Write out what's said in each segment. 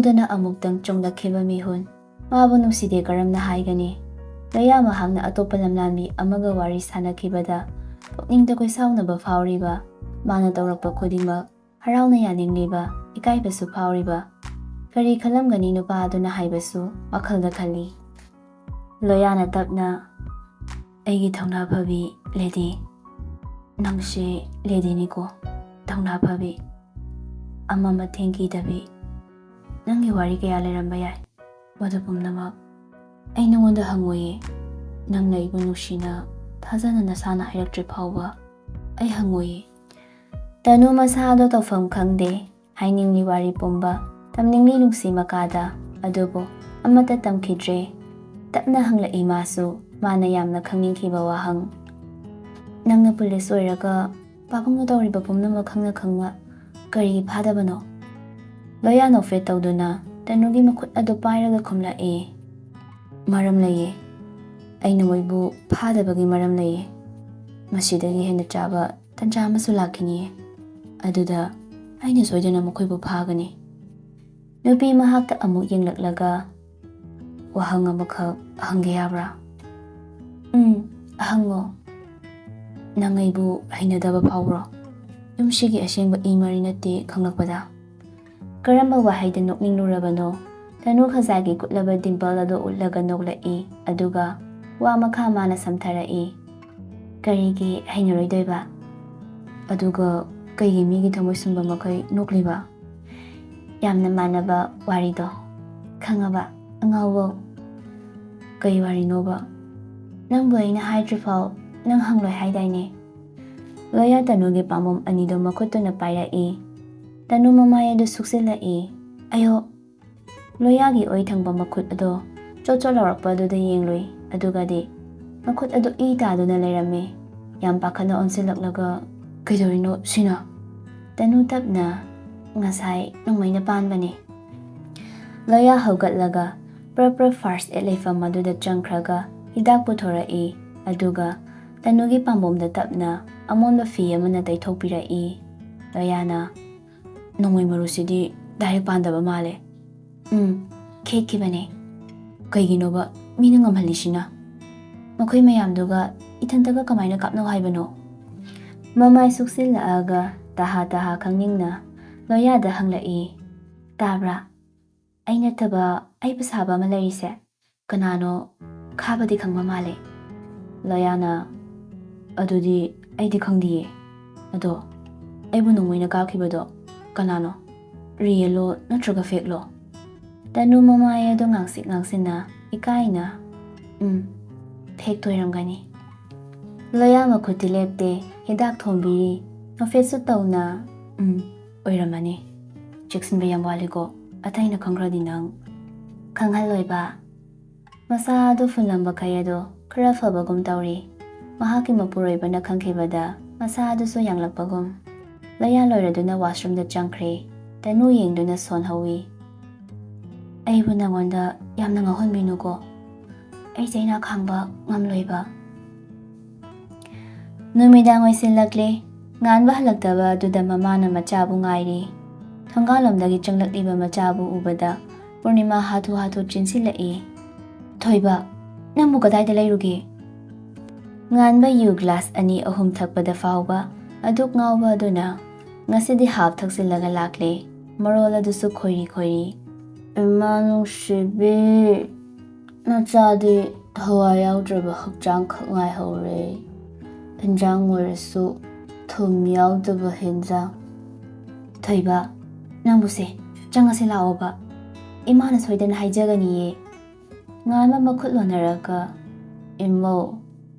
ꯎꯍꯧꯗꯅ ꯑꯃꯨꯛꯇꯪ ꯆꯣꯡꯂꯛꯈꯤꯕ ꯃꯤꯍꯨꯟ ꯃꯥꯕꯨ ꯅꯨꯡꯁꯤꯗꯦ ꯀꯔꯝꯅ ꯍꯥꯏꯒꯅꯤ? ꯂꯣꯌꯥ ꯃꯍꯥꯛꯅ ꯑꯇꯣꯞꯄ ꯂꯝꯂꯥꯟꯕꯤ ꯑꯃꯒ ꯋꯥꯔꯤ ꯁꯥꯅꯈꯤꯕꯗ ꯄꯨꯛꯅꯤꯡꯗ ꯀꯣꯏꯁꯥꯎꯅꯕ ꯐꯥꯎꯔꯤꯕ, ꯃꯥꯅ ꯇꯧꯔꯛꯄ ꯈꯨꯗꯤꯡꯃꯛ ꯍꯔꯥꯎꯅ ꯌꯥꯅꯤꯡꯂꯤꯕ, ꯏꯀꯥꯏꯕꯁꯨ ꯐꯥꯎꯔꯤꯕ, ꯀꯔꯤ ꯈꯜꯂꯝꯒꯅꯤ ꯅꯨꯄꯥ ꯑꯗꯨꯅ ꯍꯥꯏꯕꯁꯨ ꯋꯥꯈꯜꯗ ꯈꯜꯂꯤ꯫ ꯂꯣꯌꯥꯅ ꯇꯞꯅ, "ꯑꯩꯒꯤ ꯊꯧꯅꯥ ꯐꯕꯤ ꯂꯦꯗꯤ, ꯅꯪꯁꯦ ꯂꯦꯗꯤꯅꯤꯀꯣ, ꯊꯧꯅꯥ ꯐꯕꯤ, ꯑꯃ ꯃꯇꯦꯡ ꯀꯤꯗꯕꯤ, ꯅꯪꯒꯤ ꯋꯥꯔꯤ ꯀꯌꯥ ꯂꯩꯔꯝꯕ ꯌꯥꯏ, ꯃꯗꯨ ꯄꯨꯝꯅꯃꯛ ꯑꯩ ꯅꯉꯣꯟꯗ ꯍꯪꯉꯣꯏꯌꯦ, ꯅꯪꯅ ꯑꯩꯕꯨ ꯅꯨꯡꯁꯤꯅ ꯊꯥꯖꯅ ꯅꯁꯥꯅ ꯍꯥꯏꯔꯛꯇ꯭ꯔꯤ ꯐꯥꯎꯕ ꯑꯩ ꯍꯪꯉꯣꯏꯌꯦ"꯫ ꯇꯅꯨ ꯃꯁꯥꯗꯣ ꯇꯧꯐꯝ ꯈꯪꯗꯦ, ꯍꯥꯏꯅꯤꯡꯂꯤ ꯋꯥꯔꯤ ꯄꯨꯝꯕ, ꯇꯝꯅꯤꯡꯂꯤ ꯅꯨꯡꯁꯤ ꯃꯀꯥꯗ, ꯑꯗꯨꯕꯨ ꯑꯃꯠꯇ ꯇꯝꯈꯤꯗ꯭ꯔꯦ꯫ ꯇꯞꯅ ꯍꯪꯂꯛꯏ ꯃꯥꯁꯨ, ꯃꯥꯅ ꯌꯥꯝꯅ ꯈꯪꯅꯤꯡꯈꯤꯕ ꯋꯥꯍꯪ, "ꯅꯪꯅ ꯄꯨꯂꯤꯁ ꯑꯣꯏꯔꯒ ꯄꯥꯕꯨꯡꯅ ꯇꯧꯔꯤꯕ ꯄꯨꯝꯅꯃꯛ ꯈꯪꯅ ꯈꯪꯅ ꯀꯔꯤꯒꯤ ꯐꯥꯗꯕꯅꯣ?" ꯂꯣꯌꯥ ꯅꯣꯛꯐꯦꯠ ꯇꯧꯗꯨꯅ ꯇꯅꯨꯒꯤ ꯃꯈꯨꯠ ꯑꯗꯨ ꯄꯥꯏꯔꯒ ꯈꯨꯝꯂꯛꯏ, "ꯃꯔꯝ ꯂꯩꯌꯦ, ꯑꯩꯅ ꯃꯣꯏꯕꯨ ꯐꯥꯗꯕꯒꯤ ꯃꯔꯝ ꯂꯩꯌꯦ꯫ ꯃꯁꯤꯗꯒꯤ ꯍꯦꯟꯅ ꯆꯥꯕ ꯇꯟꯖꯥ ꯑꯃꯁꯨ ꯂꯥꯛꯈꯤꯅꯤꯌꯦ, ꯑꯗꯨꯗ ꯑꯩꯅ ꯁꯣꯏꯗꯅ ꯃꯈꯣꯏꯕꯨ ꯐꯥꯒꯅꯤ"꯫ ꯅꯨꯄꯤ ꯃꯍꯥꯛꯇ ꯑꯃꯨꯛ ꯌꯦꯡꯂꯛꯂꯒ, "ꯋꯥꯍꯪ ꯑꯃꯈꯛ ꯍꯪꯒꯦ ꯌꯥꯕ꯭ꯔꯥ?" "ꯍꯪꯉꯣ"꯫ "ꯅꯪ ꯑꯩꯕꯨ ꯍꯩꯅꯗꯕ ꯐꯥꯎꯕ꯭ꯔꯣ? ꯌꯨꯝꯁꯤꯒꯤ ꯑꯁꯦꯡꯕ ꯏ-ꯃꯔꯤ ꯅꯠꯇꯦ ꯈꯪꯂꯛꯄꯗ"꯫ ꯀꯔꯝꯕ ꯋꯥꯍꯩꯗ ꯅꯣꯛꯅꯤꯡꯂꯨꯔꯕꯅꯣ? ꯇꯅꯨ ꯈꯖꯥꯏꯒꯤ ꯀꯨꯠꯂꯕ ꯗꯤꯝꯄꯜ ꯑꯗꯨ ꯎꯠꯂꯒ ꯅꯣꯛꯂꯛꯏ, ꯑꯗꯨꯒ ꯋꯥ ꯃꯈꯥ ꯃꯥꯅ ꯁꯝꯊꯔꯛꯏ, "ꯀꯔꯤꯒꯤ ꯍꯩꯅꯔꯣꯏꯗꯣꯏꯕ? ꯑꯗꯨꯒ ꯀꯩꯒꯤ ꯃꯤꯒꯤ ꯊꯃꯣꯏ ꯁꯨꯝꯕ ꯃꯈꯩ ꯅꯣꯛꯂꯤꯕ? ꯌꯥꯝꯅ ꯃꯥꯟꯅꯕ ꯋꯥꯔꯤꯗꯣ ꯈꯪꯉꯕ ꯑꯉꯥꯎꯕꯧ"꯫ "ꯀꯩ ꯋꯥꯔꯤꯅꯣꯕ? ꯅꯪꯕꯨ ꯑꯩꯅ ꯍꯥꯏꯗ꯭ꯔꯤꯐꯥꯎ ꯅꯪ ꯍꯪꯂꯣꯏ ꯍꯥꯏꯗꯥꯏꯅꯦ"꯫ ꯂꯣꯌꯥ ꯇꯅꯨꯒꯤ ꯄꯥꯝꯕꯣꯝ ꯑꯅꯤꯗꯨ ꯃꯈꯨꯠꯇꯨꯅ ꯄꯥꯏꯔꯛꯏ, ꯇꯅꯨ ꯃꯃꯥꯏ ꯑꯗꯨ ꯁꯨꯛꯆꯤꯜꯂꯛꯏ, "ꯑꯌꯣ"꯫ ꯂꯣꯌꯥꯒꯤ ꯑꯣꯏ ꯊꯪꯕ ꯃꯈꯨꯠ ꯑꯗꯣ ꯆꯣꯠ ꯆꯣꯠ ꯂꯥꯎꯔꯛꯄ ꯑꯗꯨꯗ ꯌꯦꯡꯂꯨꯏ, ꯑꯗꯨꯒꯗꯤ ꯃꯈꯨꯠ ꯑꯗꯨ ꯏ ꯇꯥꯗꯨꯅ ꯂꯩꯔꯝꯃꯤ꯫ ꯌꯥꯝ ꯄꯥꯈꯠꯅ ꯑꯣꯟꯁꯤꯜꯂꯛꯂꯒ, "ꯀꯩꯗꯧꯔꯤꯅꯣ ꯁꯤꯅ"꯫ ꯇꯅꯨ ꯇꯞꯅ, "ꯉꯁꯥꯏ ꯅꯣꯡꯃꯩꯅ ꯄꯥꯟꯕꯅꯦ"꯫ ꯂꯣꯌꯥ ꯍꯧꯒꯠꯂꯒ ꯄ꯭ꯔꯞ ꯐꯥꯔꯁ ꯑꯦꯗ ꯂꯩꯐꯝ ꯑꯗꯨꯗ ꯆꯪꯈ꯭ꯔꯒ ꯍꯤꯗꯥꯛ ꯄꯨꯊꯣꯔꯛꯏ, ꯑꯗꯨꯒ ꯇꯅꯨꯒꯤ ꯄꯥꯝꯕꯣꯝꯗ ꯇꯞꯅ ꯑꯃꯣꯟꯕ ꯐꯤ ꯑꯃꯅ ꯇꯩꯊꯣꯛꯄꯤꯔꯛꯏ꯫ ꯂꯣꯌꯥꯅ, "ꯅꯣꯡꯃꯩ ꯃꯔꯨꯁꯤꯗꯤ ꯗꯥꯏꯔꯦꯛ ꯄꯥꯟꯗꯕ ꯃꯥꯜꯂꯦ"꯫ "ꯈꯦꯠꯈꯤꯕꯅꯦ"꯫ "ꯀꯩꯒꯤꯅꯣꯕ ꯃꯤꯅ ꯉꯝꯍꯜꯂꯤꯁꯤꯅ? ꯃꯈꯣꯏ ꯃꯌꯥꯝꯗꯨꯒ ꯏꯊꯟꯇꯒ ꯀꯃꯥꯏꯅ ꯀꯥꯞꯅꯧ ꯍꯥꯏꯕꯅꯣ"꯫ ꯃꯃꯥꯏ ꯁꯨꯛꯆꯤꯜꯂꯛꯑꯒ ꯇꯍꯥ ꯈꯪꯅꯤꯡꯅ ꯂꯣꯌꯥꯗ ꯍꯪꯂꯛꯏ, "ꯇꯥꯕ꯭ꯔꯥ? ꯑꯩ ꯅꯠꯇꯕ ꯑꯩꯕꯨ ꯁꯥꯕ ꯑꯃ ꯂꯩꯔꯤꯁꯦ, ꯀꯅꯥꯅꯣ ꯈꯥꯕꯗꯤ ꯈꯪꯕ ꯃꯥꯜꯂꯦ"꯫ ꯂꯣꯌꯥꯅ, "ꯑꯗꯨꯗꯤ ꯑꯩꯗꯤ ꯈꯪꯗꯤꯌꯦ, ꯑꯗꯣ ꯑꯩꯕꯨ ꯅꯣꯡꯃꯩꯅ ꯀꯥꯞꯈꯤꯕꯗꯣ ꯀꯅꯥꯅꯣ? ꯔꯤꯌꯦꯜꯂꯣ ꯅꯠꯇ꯭ꯔꯒ ꯐꯦꯛꯂꯣ"꯫ ꯇꯅꯨ ꯃꯃꯥꯏ ꯑꯗꯨ ꯉꯥꯡꯁꯤꯛ ꯉꯥꯡꯁꯤꯟꯅ ꯏꯀꯥꯏꯅ, ꯐꯦꯛꯇ ꯑꯣꯏꯔꯝꯒꯅꯤ"꯫ ꯂꯣꯌꯥ ꯃꯈꯨꯠꯇꯤ ꯂꯦꯞꯇꯦ, ꯍꯤꯗꯥꯛ ꯊꯣꯝꯕꯤꯔꯤ, ꯅꯣꯛꯐꯦꯠꯁꯨ ꯇꯧꯅ, "ꯑꯣꯏꯔꯝꯃꯅꯤ. ꯆꯦꯛꯁꯤꯟꯕ ꯌꯥꯝ ꯋꯥꯠꯂꯤꯀꯣ, ꯑꯇꯩꯅ ꯈꯪꯈ꯭ꯔꯗꯤ ꯅꯪ"꯫ "ꯈꯪꯍꯜꯂꯣꯏꯕ"꯫ ꯃꯁꯥ ꯑꯗꯨ ꯐꯨꯟꯂꯝꯕꯈꯩ ꯑꯗꯣ ꯈꯔ ꯐꯕꯒꯨꯝ ꯇꯧꯔꯤ, ꯃꯍꯥꯛꯀꯤ ꯃꯄꯨꯔꯣꯏꯕꯅ ꯈꯪꯈꯤꯕꯗ ꯃꯁꯥ ꯑꯗꯨꯁꯨ ꯌꯥꯡꯂꯛꯄꯒꯨꯝ꯫ ꯂꯣꯌꯥ ꯂꯣꯏꯔꯗꯨꯅ ꯋꯥꯁꯔꯨꯝꯗ ꯆꯪꯈ꯭ꯔꯦ, ꯇꯅꯨ ꯌꯦꯡꯗꯨꯅ ꯁꯣꯟꯍꯧꯏ, "ꯑꯩꯕꯨ ꯅꯉꯣꯟꯗ ꯌꯥꯝꯅ ꯉꯥꯎꯍꯟꯕꯤꯅꯨꯀꯣ, ꯑꯩ ꯆꯩꯅꯥ ꯈꯥꯡꯕ ꯉꯝꯂꯣꯏꯕ"꯫ ꯅꯨꯃꯤꯗꯥꯡ ꯑꯣꯏꯁꯤꯜꯂꯛꯂꯦ, ꯉꯥꯟꯕ ꯍꯜꯂꯛꯇꯕ ꯑꯗꯨꯗ ꯃꯃꯥꯅ ꯃꯆꯥꯕꯨ ꯉꯥꯏꯔꯤ꯫ ꯊꯣꯡꯒꯥꯜꯂꯣꯝꯗꯒꯤ ꯆꯪꯂꯛꯂꯤꯕ ꯃꯆꯥꯕꯨ ꯎꯕꯗ ꯄꯨꯔꯅꯤꯃꯥ ꯍꯥꯊꯨ ꯆꯦꯟꯁꯤꯜꯂꯛꯏ, "ꯊꯣꯏꯕ, ꯅꯪꯕꯨ ꯀꯗꯥꯏꯗ ꯂꯩꯔꯨꯒꯦ"꯫ ꯉꯥꯟꯕ ꯌꯨ ꯒ꯭ꯂꯥꯁ 2-3 ꯊꯛꯄꯗ ꯐꯥꯎꯕ ꯑꯗꯨꯛ ꯉꯥꯎꯕ ꯑꯗꯨꯅ ꯉꯁꯤꯗꯤ ꯍꯥꯞ ꯊꯛꯆꯤꯜꯂꯒ ꯂꯥꯛꯂꯦ, ꯃꯔꯣꯜ ꯑꯗꯨꯁꯨ ꯈꯣꯏꯔꯤ, "ꯏꯃꯥ ꯅꯨꯡꯁꯤꯕꯤ, ꯅꯆꯥꯗꯤ ꯊꯋꯥꯏ ꯌꯥꯎꯗ꯭ꯔꯕ ꯍꯛꯆꯥꯡ ꯈꯛ ꯉꯥꯏꯍꯧꯔꯦ, ꯏꯟꯖꯥꯡ ꯑꯣꯏꯔꯁꯨ ꯊꯨꯝ ꯌꯥꯎꯗꯕ ꯍꯦꯟꯖꯥꯡ"꯫ "ꯊꯣꯏꯕ, ꯅꯪꯕꯨꯁꯦ ꯆꯪꯉꯁꯤ ꯂꯥꯛꯑꯣꯕ, ꯏꯃꯥꯅ ꯁꯣꯏꯗꯅ ꯍꯥꯏꯖꯒꯅꯤꯌꯦ"꯫ ꯉꯥꯟꯕ ꯃꯈꯨꯠ ꯂꯣꯟꯅꯔꯒ, "ꯏꯃꯧ,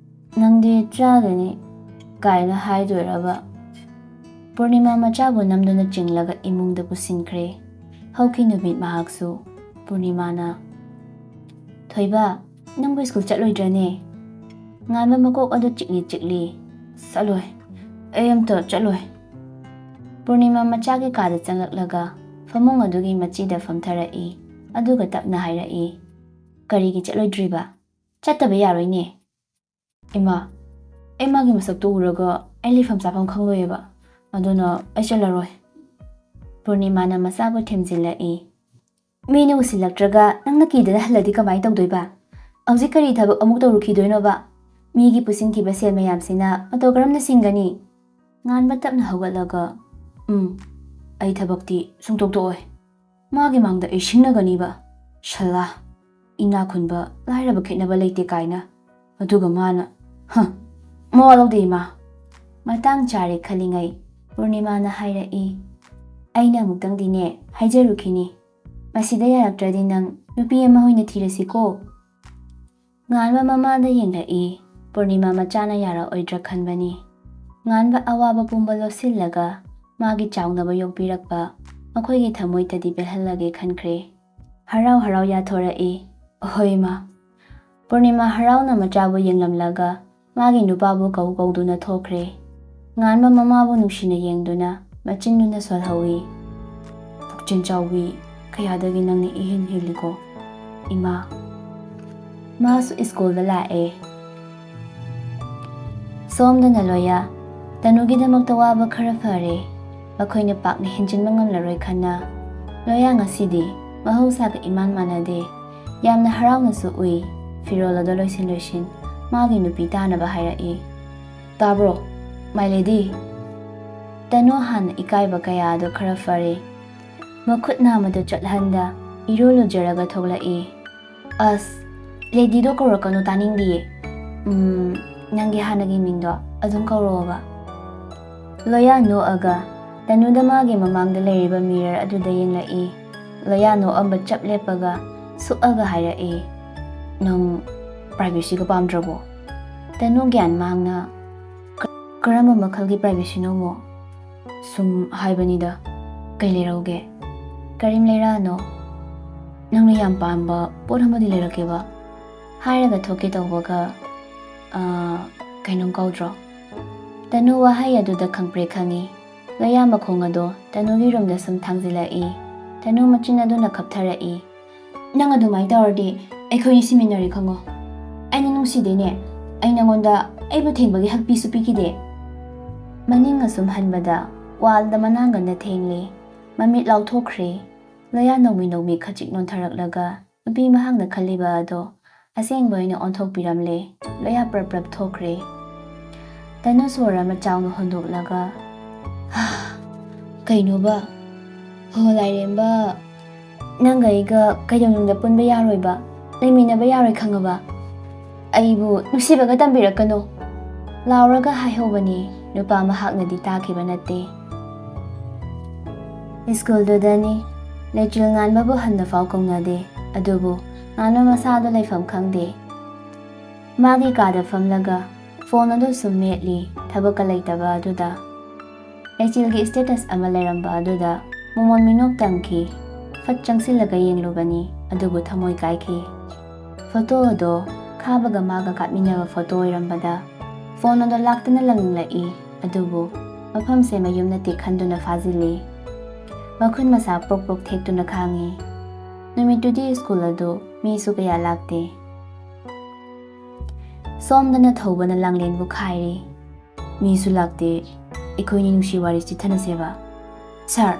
ꯅꯪꯗꯤ ꯆꯥꯒꯅꯤ ꯀꯥꯏꯅ ꯍꯥꯏꯗꯣꯏꯔꯕ"꯫ ꯄꯨꯔꯅꯤꯃꯥ ꯃꯆꯥꯕꯨ ꯅꯝꯗꯨꯅ ꯆꯤꯡꯂꯒ ꯏꯃꯨꯡꯗ ꯄꯨꯁꯤꯟꯈ꯭ꯔꯦ꯫ ꯍꯧꯈꯤ ꯅꯨꯃꯤꯠ ꯃꯍꯥꯛꯁꯨ꯫ ꯄꯨꯔꯅꯤꯃꯥꯅ, "ꯊꯣꯏꯕ, ꯅꯪꯕꯨ ꯁ꯭ꯀꯨꯜ ꯆꯠꯂꯣꯏꯗ꯭ꯔꯅꯦ"꯫ ꯉꯥꯟꯕ ꯃꯀꯣꯛ ꯑꯗꯨ ꯆꯤꯛꯂꯤ, "ꯆꯠꯂꯣꯏ, ꯑꯩ ꯑꯝꯇ ꯆꯠꯂꯣꯏ"꯫ ꯄꯨꯔꯅꯤꯃꯥ ꯃꯆꯥꯒꯤ ꯀꯥꯗ ꯆꯪꯂꯛꯂꯒ ꯐꯃꯨꯡ ꯑꯗꯨꯒꯤ ꯃꯆꯤꯗ ꯐꯝꯊꯔꯛꯏ, ꯑꯗꯨꯒ ꯇꯞꯅ ꯍꯥꯏꯔꯛꯏ, "ꯀꯔꯤꯒꯤ ꯆꯠꯂꯣꯏꯗ꯭ꯔꯤꯕ? ꯆꯠꯇꯕ ꯌꯥꯔꯣꯏꯅꯦ"꯫ "ꯏꯃꯥ, ꯑꯩ ꯃꯥꯒꯤ ꯃꯁꯛꯇꯨ ꯎꯔꯒ ꯑꯩ ꯂꯩꯐꯝ ꯆꯥꯐꯝ ꯈꯪꯂꯣꯏꯌꯦꯕ, ꯑꯗꯨꯅ ꯑꯩ ꯆꯠꯂꯔꯣꯏ"꯫ ꯄꯨꯔꯅꯤꯃꯥꯅ ꯃꯆꯥꯕꯨ ꯊꯦꯝꯖꯤꯜꯂꯛꯏ꯫ ꯃꯤꯅ ꯎꯁꯤꯜꯂꯛꯇ꯭ꯔꯒ ꯅꯪꯅ ꯀꯤꯗꯅ ꯍꯜꯂꯗꯤ ꯀꯃꯥꯏꯅ ꯇꯧꯗꯣꯏꯕ? ꯍꯧꯖꯤꯛ ꯀꯔꯤ ꯊꯕꯛ ꯑꯃꯨꯛ ꯇꯧꯔꯨꯈꯤꯗꯣꯏꯅꯣꯕ? ꯃꯤꯒꯤ ꯄꯨꯁꯤꯟꯈꯤꯕ ꯁꯦꯜ ꯃꯌꯥꯝꯁꯤꯅ ꯃꯇꯧ ꯀꯔꯝꯅ ꯁꯤꯡꯒꯅꯤ? ꯉꯥꯟꯕ ꯇꯞꯅ ꯍꯧꯒꯠꯂꯒ ꯑꯩ ꯊꯕꯛꯇꯤ ꯁꯨꯡꯇꯣꯛꯇꯣꯛꯑꯣꯏ. ꯃꯥꯒꯤ ꯃꯥꯡꯗ ꯑꯩ ꯁꯤꯡꯅꯒꯅꯤꯕ. ꯁꯜꯂꯥ, ꯏꯅꯥ ꯈꯨꯟꯕ ꯂꯥꯏꯔꯕ ꯈꯦꯠꯅꯕ ꯂꯩꯇꯦ ꯀꯥꯏꯅ. ꯑꯗꯨꯒ ꯃꯥꯅ ꯃꯋꯥ ꯂꯧꯗꯦ ꯏꯃꯥ. ꯃꯇꯥꯡ ꯆꯥꯔꯦ ꯈꯜꯂꯤꯉꯩ ꯄꯨꯔꯅꯤꯃꯥꯅ ꯍꯥꯏꯔꯛꯏ. ꯑꯩꯅ ꯑꯃꯨꯛꯇꯪꯗꯤꯅꯦ ꯍꯥꯏꯖꯔꯨꯈꯤꯅꯤ. ꯃꯁꯤꯗ ꯌꯥꯔꯛꯇ꯭ꯔꯗꯤ ꯅꯪ ꯅꯨꯄꯤ ꯑꯃ ꯑꯣꯏꯅ ꯊꯤꯔꯁꯤꯀꯣ. ꯉꯥꯟꯕ ꯃꯃꯥꯗ ꯌꯦꯡꯂꯛꯏ. ꯄꯨꯔꯅꯤꯃꯥ ꯃꯆꯥꯅ ꯌꯥꯔꯛꯑꯣꯏꯗ꯭ꯔꯥ ꯈꯟꯕꯅꯤ. ꯉꯥꯟꯕ ꯑꯋꯥꯕ ꯄꯨꯝꯕ ꯂꯣꯠꯁꯤꯜꯂꯒ ꯃꯥꯒꯤ ꯆꯥꯎꯅꯕ ꯌꯣꯛꯄꯤꯔꯛꯄ ꯃꯈꯣꯏꯒꯤ ꯊꯃꯣꯏꯗꯗꯤ ꯄꯦꯜꯍꯜꯂꯒꯦ ꯈꯟꯈ꯭ꯔꯦ. ꯍꯔꯥꯎ ꯍꯔꯥꯎ ꯌꯥꯊꯣꯔꯛꯏ. ꯑꯍꯣꯏ ꯏꯃꯥ. ꯄꯨꯔꯅꯤꯃꯥ ꯍꯔꯥꯎꯅ ꯃꯆꯥꯕꯨ ꯌꯦꯡꯂꯝꯂꯒ ꯃꯥꯒꯤ ꯅꯨꯄꯥꯕꯨ ꯀꯧꯗꯨꯅ ꯊꯣꯛꯈ꯭ꯔꯦ. ꯉꯥꯟꯕ ꯃꯃꯥꯕꯨ ꯅꯨꯡꯁꯤꯅ ꯌꯦꯡꯗꯨꯅ ꯃꯆꯤꯟꯗꯨꯅ ꯁꯣꯜꯍꯧꯏ. ꯄꯨꯛꯆꯦꯜ ꯆꯥꯎꯕꯤ, ꯀꯌꯥꯗꯒꯤ ꯅꯪꯅ ꯏꯍꯦꯟ ꯍꯦꯜꯂꯤꯀꯣ ꯏꯃꯥ. ꯃꯥꯁꯨ ꯁ꯭ꯀꯨꯜꯗ ꯂꯥꯛꯑꯦ. ꯁꯣꯝꯗꯅ ꯂꯣꯌꯥ. ꯇꯅꯨꯒꯤꯗꯃꯛꯇ ꯋꯥꯕ ꯈꯔ ꯐꯔꯦ. ꯃꯈꯣꯏꯅ ꯄꯥꯛꯅ ꯍꯦꯟꯖꯤꯟꯕ ꯉꯝꯂꯔꯣꯏ ꯈꯟꯅ. ꯂꯣꯌꯥ ꯉꯁꯤꯗꯤ ꯃꯍꯧꯁꯥꯒ ꯏꯃꯥꯟ ꯃꯥꯟꯅꯗꯦ. ꯌꯥꯝꯅ ꯍꯔꯥꯎꯅꯁꯨ ꯎꯏ. ꯐꯤꯔꯣꯜ ꯑꯗꯨ ꯂꯣꯏꯁꯤꯟ ꯃꯥꯒꯤ ꯅꯨꯄꯤ ꯇꯥꯅꯕ ꯍꯥꯏꯔꯛꯏ. ꯇꯥꯕ꯭ꯔꯣ ꯃꯥꯏ ꯂꯦꯗꯤ? ꯇꯅꯨ ꯍꯥꯟꯅ ꯏꯀꯥꯏꯕ ꯀꯌꯥ ꯑꯗꯨ ꯈꯔ ꯐꯔꯦ. ꯃꯈꯨꯠ ꯅꯥꯝꯃꯗꯨ ꯆꯠꯍꯟꯗ ꯏꯔꯨ ꯂꯨꯖꯔꯒ ꯊꯣꯛꯂꯛꯏ. ꯑꯁ, ꯂꯦꯗꯤꯗꯣ ꯀꯧꯔꯛꯀꯅꯨ, ꯇꯥꯅꯤꯡꯗꯤꯌꯦ. ꯅꯪꯒꯤ ꯍꯥꯟꯅꯒꯤ ꯃꯤꯡꯗꯣ ꯑꯗꯨꯝ ꯀꯧꯔꯛꯑꯣꯕ. ꯂꯣꯌꯥ ꯅꯣꯛꯑꯒ ꯇꯅꯨꯗ ꯃꯥꯒꯤ ꯃꯃꯥꯡꯗ ꯂꯩꯔꯤꯕ ꯃꯤꯔꯔ ꯑꯗꯨꯗ ꯌꯦꯡꯂꯛꯏ. ꯂꯣꯌꯥ ꯅꯣꯛꯑꯝꯕ ꯆꯞ ꯂꯦꯞꯄꯒ ꯁꯨꯛꯑꯒ ꯍꯥꯏꯔꯛꯏ. ꯅꯪ ꯄ꯭ꯔꯥꯏꯚꯦꯁꯤꯒ ꯄꯥꯝꯗ꯭ꯔꯕꯣ? ꯇꯅꯨ ꯒ꯭ꯌꯥꯟ ꯃꯥꯡꯅ ꯀꯔꯝꯕ ꯃꯈꯜꯒꯤ ꯄ꯭ꯔꯥꯏꯚꯦꯁꯤꯅꯣꯃꯣ? ꯁꯨꯝ ꯍꯥꯏꯕꯅꯤꯗ. ꯀꯩ ꯂꯩꯔꯧꯒꯦ? ꯀꯔꯤꯝ ꯂꯩꯔꯛꯑꯅꯣ. ꯅꯪꯅ ꯌꯥꯝ ꯄꯥꯝꯕ ꯄꯣꯠ ꯑꯃꯗꯤ ꯂꯩꯔꯛꯀꯦꯕ. ꯍꯥꯏꯔꯒ ꯊꯣꯛꯀꯦ ꯇꯧꯕꯒ ꯀꯩꯅꯣꯝ ꯀꯧꯗ꯭ꯔꯣ? ꯇꯅꯨ ꯋꯥꯍꯩ ꯑꯗꯨꯗ ꯈꯪꯄ꯭ꯔꯦꯛ ꯈꯪꯏ. ꯂꯣꯌꯥ ꯃꯈꯣꯡ ꯑꯗꯣ ꯇꯅꯨꯒꯤ ꯔꯨꯝꯗ ꯁꯨꯝ ꯊꯥꯡꯖꯤꯜꯂꯛꯏ. ꯇꯅꯨ ꯃꯆꯤꯟ ꯑꯗꯨꯅ ꯈꯞꯊꯔꯛꯏ. ꯅꯪ ꯑꯗꯨꯃꯥꯏꯅ ꯇꯧꯔꯗꯤ ꯑꯩꯈꯣꯏꯅꯤ ꯁꯤꯃꯤꯟꯅꯔꯦ ꯈꯪꯉꯣ. ꯑꯩꯅ ꯅꯨꯡꯁꯤꯗꯦꯅꯦ. ꯑꯩ ꯅꯉꯣꯟꯗ ꯑꯩꯕꯨ ꯊꯦꯡꯕꯒꯤ ꯍꯛ ꯄꯤꯁꯨ ꯄꯤꯈꯤꯗꯦ. ꯃꯅꯤꯡ ꯑꯁꯨꯝ ꯍꯟꯕꯗ ꯋꯥꯜꯗ ꯃꯅꯥꯡꯒꯟꯅ ꯊꯦꯡꯂꯦ. ꯃꯃꯤꯠ ꯂꯥꯎꯊꯣꯛꯈ꯭ꯔꯦ. ꯂꯣꯌꯥ ꯅꯧꯃꯤ ꯈꯖꯤꯛ ꯅꯣꯟꯊꯔꯛꯂꯒ ꯅꯨꯄꯤ ꯃꯍꯥꯛꯅ ꯈꯜꯂꯤꯕ ꯑꯗꯣ ꯑꯁꯦꯡꯕ ꯑꯣꯏꯅ ꯑꯣꯟꯊꯣꯛꯄꯤꯔꯝꯂꯦ. ꯂꯣꯌꯥ ꯄ꯭ꯔꯞ ꯊꯣꯛꯈ꯭ꯔꯦ. ꯇꯅꯨ ꯁꯣꯔ ꯑꯃ ꯆꯥꯎꯅ ꯍꯣꯟꯗꯣꯛꯂꯒ ꯀꯩꯅꯣꯕ? ꯍꯣ ꯂꯥꯏꯔꯦꯝꯕ, ꯅꯪꯒ ꯑꯩꯒ ꯀꯩꯗꯧꯅꯨꯡꯗ ꯄꯨꯟꯕ ꯌꯥꯔꯣꯏꯕ, ꯂꯩꯃꯤꯟꯅꯕ ꯌꯥꯔꯣꯏ ꯈꯪꯉꯕ. ꯑꯩꯕꯨ ꯅꯨꯡꯁꯤꯕꯒ ꯇꯝꯕꯤꯔꯛꯀꯅꯨ ꯂꯥꯎꯔꯒ ꯍꯥꯏꯍꯧꯕꯅꯤ. ꯅꯨꯄꯥ ꯃꯍꯥꯛꯅꯗꯤ ꯇꯥꯈꯤꯕ ꯅꯠꯇꯦ. ꯁ꯭ꯀꯨꯜꯗꯨꯗꯅꯤ. ꯂꯩꯆꯤꯜ ꯉꯥꯟꯕꯕꯨ ꯍꯟꯅꯐꯥꯎ ꯀꯧꯅꯗꯦ. ꯑꯗꯨꯕꯨ ꯉꯥꯟꯕ ꯃꯁꯥꯗꯣ ꯂꯩꯐꯝ ꯈꯪꯗꯦ. ꯃꯥꯒꯤ ꯀꯥꯗ ꯐꯝꯂꯒ ꯐꯣꯟ ꯑꯗꯨ ꯁꯨꯝ ꯃꯦꯠꯂꯤ. ꯊꯕꯛꯀ ꯂꯩꯇꯕ ꯑꯗꯨꯗ ꯂꯩꯆꯤꯜꯒꯤ ꯁ꯭ꯇꯦꯇꯁ ꯑꯃ ꯂꯩꯔꯝꯕ ꯑꯗꯨꯗ ꯃꯣꯃꯣꯟ ꯃꯤꯅꯣꯛ ꯇꯝꯈꯤ. ꯐꯠ ꯆꯪꯁꯤꯜꯂꯒ ꯌꯦꯡꯂꯨꯕꯅꯤ. ꯑꯗꯨꯕꯨ ꯊꯃꯣꯏ ꯀꯥꯏꯈꯤ. ꯐꯣꯇꯣ ꯑꯗꯣ ꯈꯥꯕꯒ ꯃꯥꯒ ꯀꯥꯞꯃꯤꯟꯅꯕ ꯐꯣꯇꯣ ꯑꯣꯏꯔꯝꯕꯗ ꯐꯣꯟ ꯑꯗꯣ ꯂꯥꯛꯇꯅ ꯂꯪꯂꯛꯏ. ꯑꯗꯨꯕꯨ ꯃꯐꯝꯁꯦ ꯃꯌꯨꯝ ꯅꯠꯇꯦ ꯈꯟꯗꯨꯅ ꯐꯥꯖꯤꯜꯂꯤ. ꯃꯈꯨꯠ ꯃꯁꯥ ꯄ꯭ꯔꯣꯛ ꯊꯦꯛꯇꯨꯅ ꯈꯥꯡꯉꯤ. ꯅꯨꯃꯤꯠꯇꯨꯗꯤ ꯁ꯭ꯀꯨꯜ ꯑꯗꯨ ꯃꯤꯁꯨ ꯀꯌꯥ ꯂꯥꯛꯇꯦ. ꯁꯣꯝꯗꯅ ꯊꯧꯕꯅ ꯂꯥꯡꯂꯦꯟꯕꯨ ꯈꯥꯏꯔꯤ. ꯃꯤꯁꯨ ꯂꯥꯛꯇꯦ. ꯑꯩꯈꯣꯏꯅꯤ ꯅꯨꯡꯁꯤ ꯋꯥꯔꯤ ꯆꯤꯊꯅꯁꯦꯕ. ꯁꯥꯔ,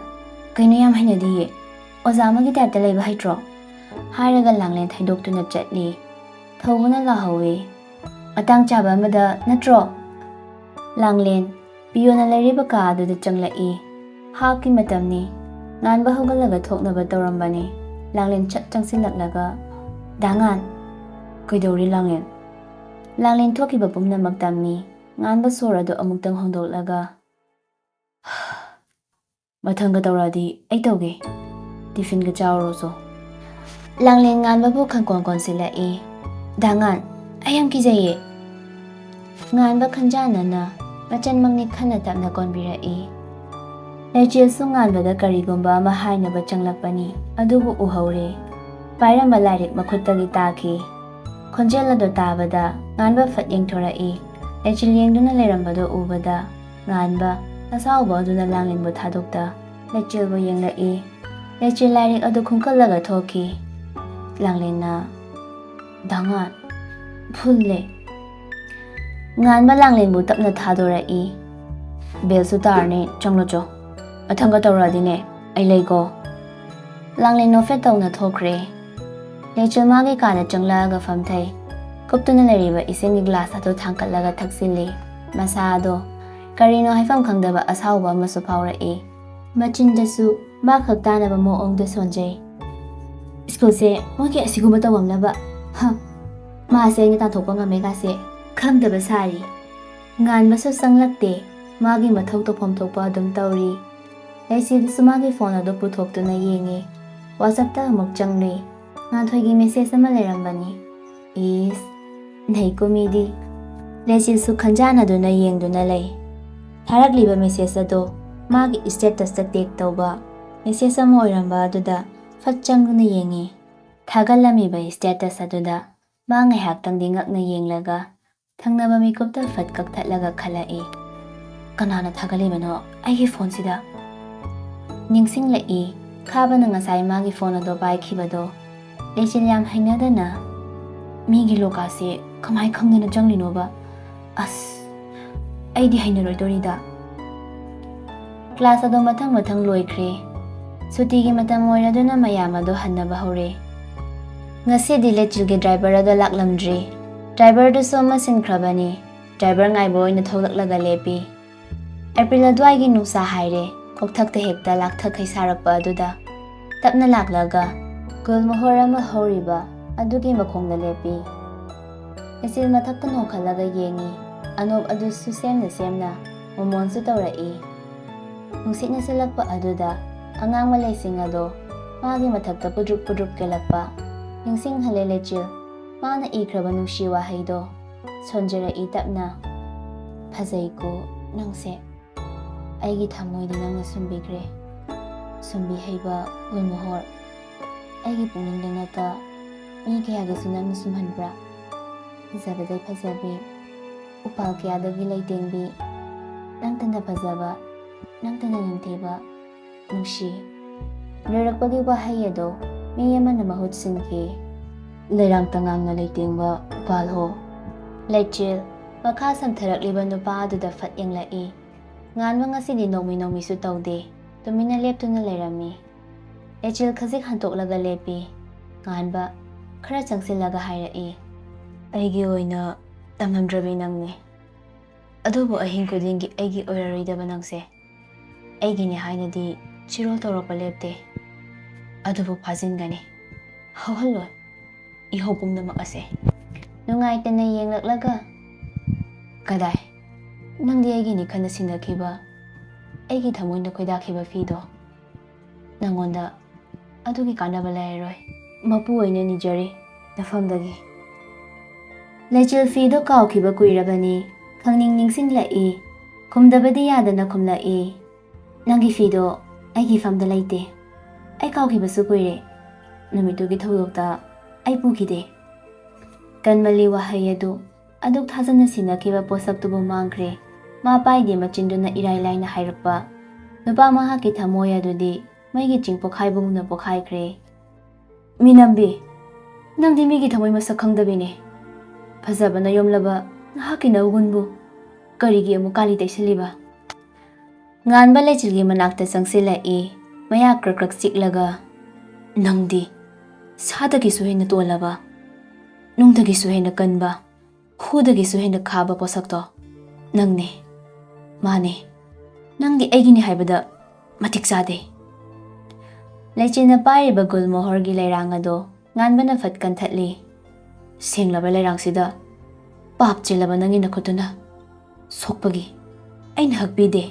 ꯀꯩꯅꯣ ꯌꯥꯝ ꯍꯩꯅꯗꯤꯌꯦ. ꯑꯣꯖꯥ ꯑꯃꯒꯤ ꯇꯥꯏꯞꯇ ꯂꯩꯕ ꯍꯩꯇ꯭ꯔꯣ? ꯍꯥꯏꯔꯒ ꯂꯥꯡꯂꯦꯟ ꯊꯩꯗꯣꯛꯇꯨꯅ ꯆꯠꯂꯤ. ꯊꯧꯕꯅ ꯂꯥꯍꯧꯏ. ꯃꯇꯥꯡ ꯆꯥꯕ ꯑꯃꯗ ꯅꯠꯇ꯭ꯔꯣ? ꯂꯥꯡꯂꯦꯟ ꯄꯤꯌꯣꯅ ꯂꯩꯔꯤꯕ ꯀꯥ ꯑꯗꯨꯗ ꯆꯪꯂꯛꯏ. ꯍꯥꯞꯀꯤ ꯃꯇꯝꯅꯤ. ꯉꯥꯟꯕ ꯍꯧꯒꯠꯂꯒ ꯊꯣꯛꯅꯕ ꯇꯧꯔꯝꯕꯅꯤ. ꯂꯥꯡꯂꯦꯟ ꯆꯠ ꯆꯪꯁꯤꯜꯂꯛꯂꯒ ꯗꯥꯉꯥꯟ. ꯀꯩꯗꯧꯔꯤ ꯂꯥꯡꯂꯦꯟ? ꯂꯥꯡꯂꯦꯟ ꯊꯣꯛꯈꯤꯕ ꯄꯨꯝꯅꯃꯛ ꯇꯝꯃꯤ. ꯉꯥꯟꯕ ꯁꯣꯔ ꯑꯗꯨ ꯑꯃꯨꯛꯇꯪ ꯍꯣꯡꯗꯣꯛꯂꯒ ꯃꯊꯪꯒ ꯇꯧꯔꯛꯑꯗꯤ ꯑꯩ ꯇꯧꯒꯦ. ꯇꯤꯐꯤꯟꯒ ꯆꯥꯎꯔꯣꯆꯣ. ꯂꯥꯡꯂꯦꯟ ꯉꯥꯟꯕꯕꯨ ꯈꯪꯀꯣꯟ ꯀꯣꯟꯁꯤꯜꯂꯛꯏ. ꯗꯥꯉꯥꯟ, ꯑꯩ ꯌꯥꯝ ꯀꯤꯖꯩꯌꯦ. ꯉꯥꯟꯕ ꯈꯟꯖꯥꯟꯅꯅ ꯃꯆꯟꯃꯛꯅꯤ ꯈꯟꯅ ꯇꯞꯅ ꯀꯣꯟꯕꯤꯔꯛꯏ. ꯂꯩꯆꯤꯜꯁꯨ ꯉꯥꯟꯕꯗ ꯀꯔꯤꯒꯨꯝꯕ ꯑꯃ ꯍꯥꯏꯅꯕ ꯆꯪꯂꯛꯄꯅꯤ. ꯑꯗꯨꯕꯨ ꯎꯍꯧꯔꯦ. ꯄꯥꯏꯔꯝꯕ ꯂꯥꯏꯔꯤꯛ ꯃꯈꯨꯠꯇꯒꯤ ꯇꯥꯈꯤ. ꯈꯣꯟꯖꯦꯜ ꯑꯗꯨ ꯇꯥꯕꯗ ꯉꯥꯟꯕ ꯐꯠ ꯌꯦꯡꯊꯣꯔꯛꯏ. ꯂꯩꯆꯤꯜ ꯌꯦꯡꯗꯨꯅ ꯂꯩꯔꯝꯕꯗꯨ ꯎꯕꯗ ꯉꯥꯟꯕ ꯑꯁꯥꯎꯕ ꯑꯗꯨꯅ ꯂꯥꯡꯂꯦꯟꯕꯨ ꯊꯥꯗꯣꯛꯇ ꯂꯩꯆꯤꯜꯕꯨ ꯌꯦꯡꯂꯛꯏ. ꯂꯩꯆꯤꯜ ꯂꯥꯏꯔꯤꯛ ꯑꯗꯨ ꯈꯨꯝꯀꯠꯂꯒ ꯊꯣꯛꯈꯤ. ꯂꯥꯡꯂꯦꯟꯅ ꯗꯥꯉꯥꯟ ꯐꯨꯜꯂꯦ. ꯉꯥꯟꯕ ꯂꯥꯡꯂꯦꯟꯕꯨ ꯇꯞꯅ ꯊꯥꯗꯣꯔꯛꯏ. ꯕꯦꯜꯁꯨ ꯇꯥꯔꯅꯤ, ꯆꯪꯂꯣꯆꯣ. ꯃꯊꯪꯒ ꯇꯧꯔꯛꯑꯗꯤꯅꯦ ꯑꯩ ꯂꯩꯀꯣ. ꯂꯥꯡꯂꯦꯟ ꯅꯣꯐꯦꯠ ꯇꯧꯅ ꯊꯣꯛꯈ꯭ꯔꯦ꯫ ꯂꯩꯆꯤꯜ ꯃꯥꯒꯤ ꯀꯥꯗ ꯆꯪꯂꯛꯑꯒ ꯐꯝꯊꯩ꯫ ꯀꯨꯞꯇꯨꯅ ꯂꯩꯔꯤꯕ ꯏꯁꯤꯡꯒꯤ ꯒ꯭ꯂꯥꯁ ꯑꯗꯨ ꯊꯥꯡꯀꯠꯂꯒ ꯊꯛꯆꯤꯜꯂꯤ꯫ ꯃꯁꯥ ꯑꯗꯣ ꯀꯔꯤꯅꯣ ꯍꯥꯏꯐꯝ ꯈꯪꯗꯕ ꯑꯁꯥꯎꯕ ꯑꯃꯁꯨ ꯐꯥꯎꯔꯛꯏ꯫ ꯃꯆꯤꯟꯗꯁꯨ ꯃꯥ ꯈꯛ ꯇꯥꯅꯕ ꯃꯑꯣꯡꯗ ꯁꯣꯟꯖꯩ꯫ ꯁ꯭ꯀꯨꯜꯁꯦ ꯃꯣꯏꯒꯤ ꯑꯁꯤꯒꯨꯝꯕ ꯇꯧꯔꯝꯅꯕ ꯃꯥꯁꯦ ꯑꯩꯅ ꯇꯥꯟꯊꯣꯛꯄ ꯉꯝꯃꯦꯒꯥꯁꯦ ꯈꯪꯗꯕ ꯁꯥꯔꯤ꯫ ꯉꯥꯟꯕꯁꯨ ꯆꯪꯂꯛꯇꯦ꯫ ꯃꯥꯒꯤ ꯃꯊꯧ ꯇꯧꯐꯝ ꯊꯣꯛꯄ ꯑꯗꯨꯝ ꯇꯧꯔꯤ꯫ ꯂꯩꯆꯤꯜꯗꯁꯨ ꯃꯥꯒꯤ ꯐꯣꯟ ꯑꯗꯨ ꯄꯨꯊꯣꯛꯇꯨꯅ ꯌꯦꯡꯉꯤ꯫ ꯋꯥꯆꯞꯇ ꯑꯃꯨꯛ ꯆꯪꯂꯤ꯫ ꯉꯥꯟꯊꯣꯏꯒꯤ ꯃꯦꯁꯦꯖ ꯑꯃ ꯂꯩꯔꯝꯕꯅꯤ꯫ ꯏꯁ ꯅꯩꯀꯣ ꯃꯤꯗꯤ꯫ ꯂꯩꯆꯤꯜꯁꯨ ꯈꯟꯖꯥꯟꯅꯗꯨꯅ ꯌꯦꯡꯗꯨꯅ ꯂꯩ꯫ ꯊꯥꯔꯛꯂꯤꯕ ꯃꯦꯁꯦꯖ ꯑꯗꯣ ꯃꯥꯒꯤ ꯁ꯭ꯇꯦꯇꯁꯇ ꯇꯦꯒ ꯇꯧꯕ ꯃꯦꯁꯦꯖ ꯑꯃ ꯑꯣꯏꯔꯝꯕ ꯑꯗꯨꯗ ꯐꯠ ꯆꯪꯗꯨꯅ ꯌꯦꯡꯉꯤ꯫ ꯊꯥꯒꯠꯂꯝꯃꯤꯕ ꯁ꯭ꯇꯦꯇꯁ ꯑꯗꯨꯗ ꯃꯥ ꯉꯥꯏꯍꯥꯛꯇꯪꯗꯤ ꯉꯛꯅ ꯌꯦꯡꯂꯒ ꯊꯪꯅꯕ ꯃꯤꯀꯨꯞꯇ ꯐꯠ ꯀꯛꯊꯠꯂꯒ ꯈꯜꯂꯛꯏ꯫ ꯀꯅꯥꯅ ꯊꯥꯒꯠꯂꯤꯕꯅꯣ ꯑꯩꯒꯤ ꯐꯣꯟꯁꯤꯗ? ꯅꯤꯡꯁꯤꯡꯂꯛꯏ ꯈꯥꯕꯅ ꯉꯁꯥꯏ ꯃꯥꯒꯤ ꯐꯣꯟ ꯑꯗꯣ ꯄꯥꯏꯈꯤꯕꯗꯣ꯫ ꯂꯩꯆꯤꯜ ꯌꯥꯝ ꯍꯩꯅꯗꯅ ꯃꯤꯒꯤ ꯂꯣꯀꯥꯁꯦ ꯀꯃꯥꯏ ꯈꯪꯗꯅ ꯆꯪꯂꯤꯅꯣꯕ? ꯑꯁ ꯑꯩꯗꯤ ꯍꯩꯅꯔꯣꯏꯗꯣꯔꯤꯗ꯫ ꯀ꯭ꯂꯥꯁ ꯑꯗꯣ ꯃꯊꯪ ꯂꯣꯏꯈ꯭ꯔꯦ꯫ ꯁꯨꯇꯤꯒꯤ ꯃꯇꯝ ꯑꯣꯏꯔꯗꯨꯅ ꯃꯌꯥꯝ ꯑꯗꯣ ꯍꯟꯅꯕ ꯍꯧꯔꯦ꯫ ꯉꯁꯤꯗꯤ ꯂꯩꯆꯤꯜꯒꯤ ꯗ꯭ꯔꯥꯏꯚꯔ ꯑꯗꯣ ꯂꯥꯛꯂꯝꯗ꯭ꯔꯤ꯫ ꯗ꯭ꯔꯥꯏꯚꯔꯗꯨꯁꯨ ꯑꯃ ꯁꯤꯟꯈ꯭ꯔꯕꯅꯤ꯫ ꯗ꯭ꯔꯥꯏꯚꯔ ꯉꯥꯏꯕ ꯑꯣꯏꯅ ꯊꯣꯛꯂꯛꯂꯒ ꯂꯦꯞꯄꯤ꯫ ꯑꯦꯄ꯭ꯔꯤꯜ ꯑꯗꯨꯋꯥꯏꯒꯤ ꯅꯨꯡꯁꯥ ꯍꯥꯏꯔꯦ꯫ ꯀꯣꯛꯊꯛꯇ ꯍꯦꯛꯇ ꯂꯥꯛꯊꯈꯩ ꯁꯥꯔꯛꯄ ꯑꯗꯨꯗ ꯇꯞꯅ ꯂꯥꯛꯂꯒ ꯒꯨꯜꯃꯣꯍꯣꯔ ꯑꯃ ꯍꯧꯔꯤꯕ ꯑꯗꯨꯒꯤ ꯃꯈꯣꯡꯗ ꯂꯦꯞꯄꯤ꯫ ꯂꯩꯆꯤꯜ ꯃꯊꯛꯇ ꯅꯣꯡꯈꯠꯂꯒ ꯌꯦꯡꯉꯤ꯫ ꯑꯅꯣꯞ ꯑꯗꯨꯁꯨ ꯁꯦꯝꯅ ꯃꯣꯃꯣꯟꯁꯨ ꯇꯧꯔꯛꯏ꯫ ꯅꯨꯡꯁꯤꯠꯅ ꯁꯤꯠꯂꯛꯄ ꯑꯗꯨꯗ ꯑꯉꯥꯡꯕ ꯂꯩꯁꯤꯡ ꯑꯗꯣ ꯃꯥꯒꯤ ꯃꯊꯛꯇ ꯄꯨꯗ꯭ꯔꯨꯞ ꯀꯦꯜꯂꯛꯄ ꯅꯤꯡꯁꯤꯡꯍꯜꯂꯦ ꯂꯩꯆꯤꯜ ꯃꯥꯅ ꯏꯈ꯭ꯔꯕ ꯅꯨꯡꯁꯤ ꯋꯥꯍꯩꯗꯣ꯫ ꯁꯣꯟꯖꯔꯛꯏ ꯇꯞꯅ꯫ ꯐꯖꯩꯀꯣ ꯅꯪꯁꯦ꯫ ꯑꯩꯒꯤ ꯊꯃꯣꯏꯗꯤ ꯅꯪꯅ ꯁꯨꯝꯕꯤꯈ꯭ꯔꯦ꯫ ꯁꯨꯝꯕꯤꯍꯩꯕ ꯒꯨꯜꯃꯣꯍꯣꯔ꯫ ꯑꯩꯒꯤ ꯄꯨꯛꯅꯤꯡꯗ ꯅꯠꯇ ꯃꯤ ꯀꯌꯥꯒꯤꯁꯨ ꯅꯪꯅ ꯁꯨꯝꯍꯟꯕ꯭ꯔꯥ? ꯐꯖꯕꯗꯩ ꯐꯖꯕꯤ, ꯎꯄꯥꯜ ꯀꯌꯥꯗꯒꯤ ꯂꯩꯇꯦꯡꯕꯤ, ꯅꯪꯇꯅ ꯐꯖꯕ, ꯅꯪꯇꯅ ꯅꯤꯡꯊꯤꯕ, ꯅꯨꯡꯁꯤ꯫ ꯂꯣꯏꯔꯛꯄꯒꯤ ꯋꯥꯍꯩ ꯑꯗꯣ ꯃꯤ ꯑꯃꯅ ꯃꯍꯨꯠ ꯁꯤꯟꯈꯤ꯫ ꯂꯩꯔꯥꯡ ꯇꯉꯥꯡꯅ ꯂꯩꯇꯦꯡꯕ ꯎꯄꯥꯜ ꯍꯣ꯫ ꯂꯩꯆꯤꯜ ꯃꯈꯥ ꯁꯝꯊꯔꯛꯂꯤꯕ ꯅꯨꯄꯥ ꯑꯗꯨꯗ ꯐꯠ ꯌꯦꯡꯂꯛꯏ꯫ ꯉꯥꯟꯕ ꯉꯁꯤꯗꯤ ꯅꯣꯡꯃꯤꯁꯨ ꯇꯧꯗꯦ꯫ ꯇꯨꯃꯤꯟꯅ ꯂꯦꯞꯇꯨꯅ ꯂꯩꯔꯝꯃꯤ꯫ ꯂꯩꯆꯤꯜ ꯈꯖꯤꯛ ꯍꯟꯇꯣꯛꯂꯒ ꯂꯦꯞꯄꯤ꯫ ꯉꯥꯟꯕ ꯈꯔ ꯆꯪꯁꯤꯜꯂꯒ ꯍꯥꯏꯔꯛꯏ꯫ ꯑꯩꯒꯤ ꯑꯣꯏꯅ ꯇꯝꯂꯝꯗ꯭ꯔꯕꯤ ꯅꯪꯅꯤ꯫ ꯑꯗꯨꯕꯨ ꯑꯍꯤꯡ ꯈꯨꯗꯤꯡꯒꯤ ꯑꯩꯒꯤ ꯑꯣꯏꯔꯔꯣꯏꯗꯕ ꯅꯪꯁꯦ ꯑꯩꯒꯤꯅꯤ ꯍꯥꯏꯅꯗꯤ ꯆꯤꯔꯣꯜ ꯇꯧꯔꯛꯄ ꯂꯦꯞꯇꯦ꯫ ꯑꯗꯨꯕꯨ ꯐꯥꯖꯤꯟꯒꯅꯤ꯫ ꯍꯧꯍꯜꯂꯣꯏ ꯏꯍꯧ ꯄꯨꯝꯅꯃꯛ ꯑꯁꯦ꯫ ꯅꯨꯡꯉꯥꯏꯇꯅ ꯌꯦꯡꯂꯛꯂꯒ ꯀꯗꯥꯏ ꯅꯪꯗꯤ ꯑꯩꯒꯤꯅꯤ ꯈꯟꯅ ꯁꯤꯟꯅꯈꯤꯕ ꯑꯩꯒꯤ ꯊꯃꯣꯏꯅ ꯈꯣꯏꯗꯥꯈꯤꯕ ꯐꯤꯗꯣ ꯅꯪꯉꯣꯟꯗ ꯑꯗꯨꯒꯤ ꯀꯥꯟꯅꯕ ꯂꯩꯔꯔꯣꯏ꯫ ꯃꯄꯨ ꯑꯣꯏꯅ ꯅꯤꯖꯔꯤ ꯅꯐꯝꯗꯒꯤ꯫ ꯂꯩꯆꯤꯜ ꯐꯤꯗꯣ ꯀꯥꯎꯈꯤꯕ ꯀꯨꯏꯔꯕꯅꯤ꯫ ꯅꯤꯡꯁꯤꯡꯂꯛꯏ꯫ ꯈꯨꯝꯗꯕꯗꯤ ꯌꯥꯗꯅ ꯈꯨꯝꯂꯛꯏ꯫ ꯅꯪꯒꯤ ꯐꯤꯗꯣ ꯑꯩꯒꯤ ꯐꯝꯗ ꯂꯩꯇꯦ꯫ ꯑꯩ ꯀꯥꯎꯈꯤꯕꯁꯨ ꯀꯨꯏꯔꯦ꯫ ꯅꯨꯃꯤꯠꯇꯨꯒꯤ ꯊꯧꯗꯣꯛꯇ ꯑꯩ ꯄꯨꯈꯤꯗꯦ꯫ ꯀꯟꯃꯜꯂꯤ ꯋꯥꯍꯩ ꯑꯗꯨ ꯑꯗꯨꯛ ꯊꯥꯖꯅ ꯁꯤꯟꯅꯈꯤꯕ ꯄꯣꯠꯁꯛꯇꯨꯕꯨ ꯃꯥꯡꯈ꯭ꯔꯦ꯫ ꯃꯥ ꯄꯥꯏꯗꯦ ꯃꯆꯤꯟꯗꯨꯅ ꯏꯔꯥꯏ ꯂꯥꯏꯅ ꯍꯥꯏꯔꯛꯄ꯫ ꯅꯨꯄꯥ ꯃꯍꯥꯛꯀꯤ ꯊꯃꯣꯏ ꯑꯗꯨꯗꯤ ꯃꯩꯒꯤ ꯆꯤꯡ ꯄꯣꯈꯥꯏꯕꯒꯨꯝꯅ ꯄꯣꯈꯥꯏꯈ꯭ꯔꯦ꯫ ꯃꯤꯅꯝꯕꯤ ꯅꯪꯗꯤ ꯃꯤꯒꯤ ꯊꯃꯣꯏ ꯃꯁꯛ ꯈꯪꯗꯕꯤꯅꯤ꯫ ꯐꯖꯕꯅ ꯌꯣꯝꯂꯕ ꯅꯍꯥꯛꯀꯤ ꯅꯒꯨꯟꯕꯨ ꯀꯔꯤꯒꯤ ꯑꯃꯨꯛ ꯀꯥꯂꯤ ꯇꯩꯁꯤꯜꯂꯤꯕ? ꯉꯥꯟꯕ ꯂꯩꯆꯤꯜꯒꯤ ꯃꯅꯥꯛꯇ ꯆꯪꯁꯤꯜꯂꯛꯏ꯫ ꯃꯌꯥ ꯀ꯭ꯔꯛ ꯆꯤꯛꯂꯒ ꯅꯪꯗꯤ ꯁꯥꯗꯒꯤꯁꯨ ꯍꯦꯟꯅ ꯇꯣꯜꯂꯕ, ꯅꯨꯡꯗꯒꯤꯁꯨ ꯍꯦꯟꯅ ꯀꯟꯕ, ꯍꯨꯗꯒꯤꯁꯨ ꯍꯦꯟꯅ ꯈꯥꯕ ꯄꯣꯠꯁꯛꯇꯣ ꯅꯪꯅꯤ꯫ ꯃꯥꯅꯤ ꯅꯪꯗꯤ ꯑꯩꯒꯤꯅꯤ ꯍꯥꯏꯕꯗ ꯃꯇꯤꯛ ꯆꯥꯗꯦ꯫ ꯂꯩꯆꯤꯜꯅ ꯄꯥꯏꯔꯤꯕ ꯒꯨꯜꯃꯣꯍꯣꯔꯒꯤ ꯂꯩꯔꯥꯡ ꯑꯗꯣ ꯉꯥꯟꯕꯅ ꯐꯠ ꯀꯟꯊꯠꯂꯤ꯫ ꯁꯦꯡꯂꯕ ꯂꯩꯔꯥꯡꯁꯤꯗ ꯄꯥꯞ ꯆꯦꯜꯂꯕ ꯅꯪꯒꯤ ꯅꯈꯨꯠꯇꯨꯅ ꯁꯣꯛꯄꯒꯤ ꯑꯩꯅ ꯍꯛꯄꯤꯗꯦ꯫